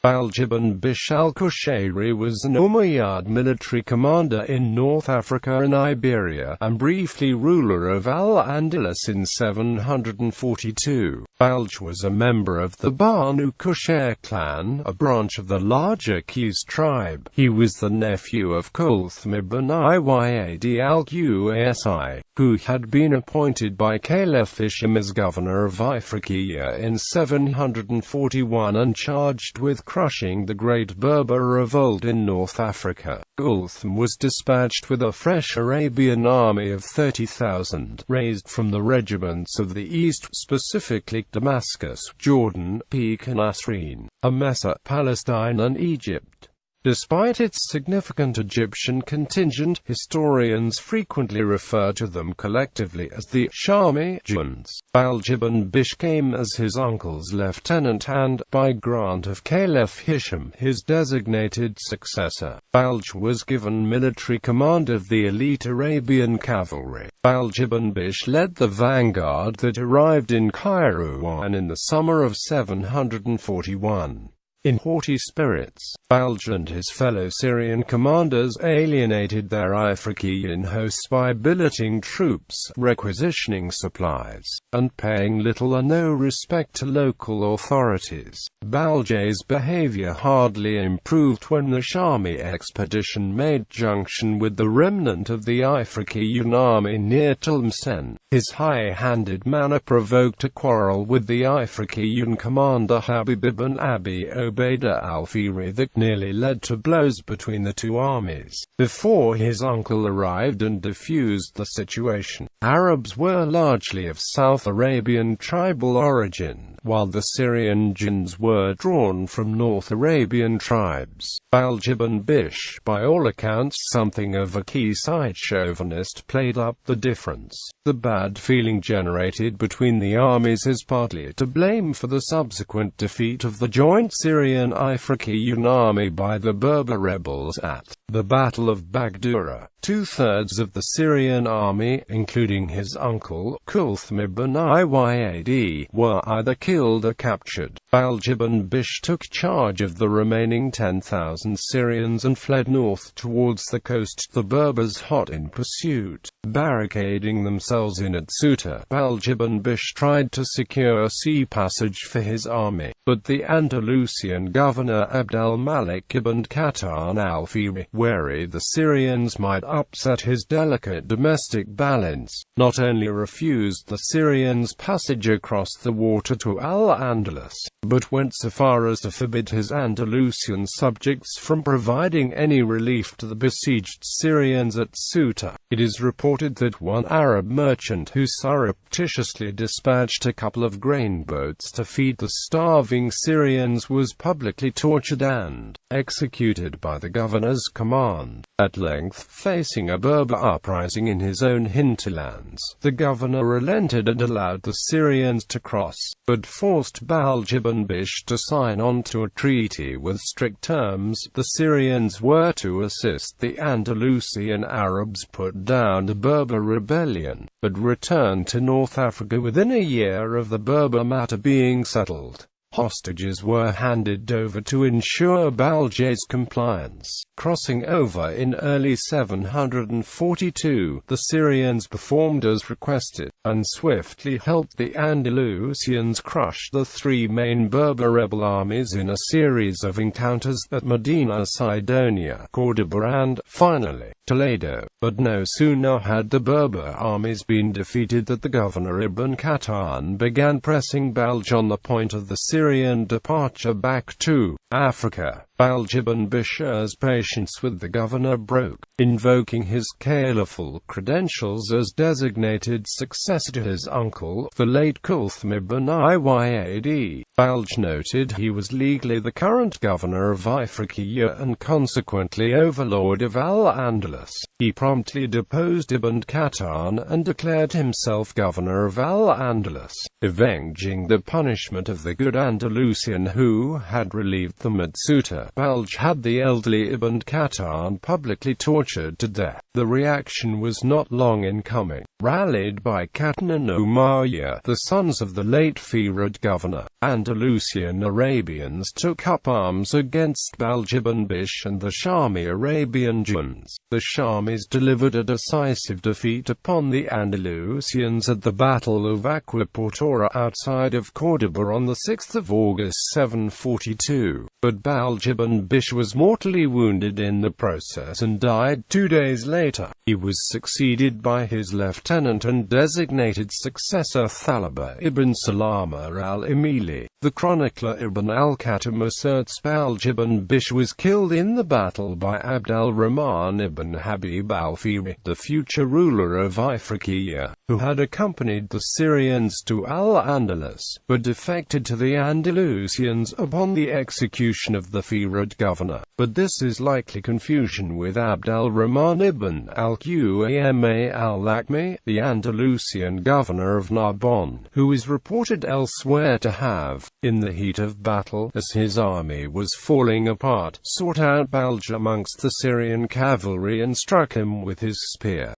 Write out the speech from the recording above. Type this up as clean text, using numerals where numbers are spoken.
Balj ibn Bishr al-Qushayri was an Umayyad military commander in North Africa and Iberia, and briefly ruler of al-Andalus in 742. Balj was a member of the Banu Qushayr clan, a branch of the larger Qays tribe. He was the nephew of Kulthum ibn Iyad al-Qasi, who had been appointed by Caliph Hisham as governor of Ifriqiya in 741 and charged with crushing the Great Berber Revolt in North Africa. Kulthum was dispatched with a fresh Arabian army of 30,000, raised from the regiments of the east, specifically Damascus, Jordan, Qinnasrin, Emesa, Palestine and Egypt. Despite its significant Egyptian contingent, historians frequently refer to them collectively as the Shami junds. Balj ibn Bishr came as his uncle's lieutenant and, by grant of Caliph Hisham, his designated successor. Balj was given military command of the elite Arabian cavalry. Balj ibn Bishr led the vanguard that arrived in Qinnasrin in the summer of 741. In haughty spirits, Balj and his fellow Syrian commanders alienated their Ifriqiyan hosts by billeting troops, requisitioning supplies, and paying little or no respect to local authorities. Balj's behavior hardly improved when the Shami expedition made junction with the remnant of the Ifriqiyan army near Tlemcen. His high-handed manner provoked a quarrel with the Ifriqiyan commander Habib ibn Abi Ubaidah al-Fihri that nearly led to blows between the two armies. Before his uncle arrived and diffused the situation, Arabs were largely of South Arabian tribal origin, while the Syrian junds were drawn from North Arabian tribes. Balj ibn Bishr, by all accounts something of a Qaysite chauvinist, played up the difference. The bad feeling generated between the armies is partly to blame for the subsequent defeat of the joint Syrian Ifriqiyan army by the Berber rebels at the Battle of Bagdura. Two-thirds of the Syrian army, including his uncle, Kulthum ibn Iyad, were either killed or captured. Balj ibn Bishr took charge of the remaining 10,000 Syrians and fled north towards the coast, the Berbers hot in pursuit. Barricading themselves in at Ceuta, Balj ibn Bishr tried to secure sea passage for his army, but the Andalusian governor Abd al-Malik ibn Qatan al-Fihri, wary the Syrians might upset his delicate domestic balance, not only refused the Syrians passage across the water to al-Andalus, but went so far as to forbid his Andalusian subjects from providing any relief to the besieged Syrians at Ceuta. It is reported that one Arab merchant who surreptitiously dispatched a couple of grain boats to feed the starving Syrians was publicly tortured and executed by the governor's command. At length, facing a Berber uprising in his own hinterlands, the governor relented and allowed the Syrians to cross, but forced Balj ibn Bishr to sign on to a treaty with strict terms. The Syrians were to assist the Andalusian Arabs put down the Berber rebellion, but return to North Africa within a year of the Berber matter being settled. Hostages were handed over to ensure Balj's compliance. Crossing over in early 742, the Syrians performed as requested, and swiftly helped the Andalusians crush the three main Berber rebel armies in a series of encounters at Medina Sidonia, Córdoba and, finally, Toledo. But no sooner had the Berber armies been defeated than the governor Ibn Qatan began pressing Balj on the point of the Syrian departure back to Africa. Balj ibn Bishr's patience with the governor broke. Invoking his caliphal credentials as designated successor to his uncle, the late Kulthum ibn Iyad, Balj noted he was legally the current governor of Ifriqiya and consequently overlord of al-Andalus. He promptly deposed Ibn Qatan and declared himself governor of al-Andalus, avenging the punishment of the good Andalusian who had relieved them at Ceuta. Balj had the elderly Ibn and Qatar publicly tortured to death. The reaction was not long in coming. Rallied by Qatar and Umayyad, the sons of the late Firouz governor, Andalusian Arabians took up arms against Balj ibn Bishr and the Shami Arabian junds. The Shamis delivered a decisive defeat upon the Andalusians at the Battle of Aquaportora outside of Córdoba on 6 August 742, but Balj ibn Bishr was mortally wounded in the process and died 2 days later. He was succeeded by his lieutenant and designated successor Thalaba ibn Salama al-Emili. The chronicler Ibn al-Khattam asserts Balj ibn Bishr was killed in the battle by Abd al-Rahman ibn Habib al-Fihri, the future ruler of Ifriqiya, who had accompanied the Syrians to al-Andalus, but defected to the Andalusians upon the execution of the Firouz governor. But this is likely confusion with Abd al-Rahman ibn al-Qama al-Lakmi, the Andalusian governor of Narbonne, who is reported elsewhere to have, in the heat of battle, as his army was falling apart, sought out Balj amongst the Syrian cavalry and struck him with his spear.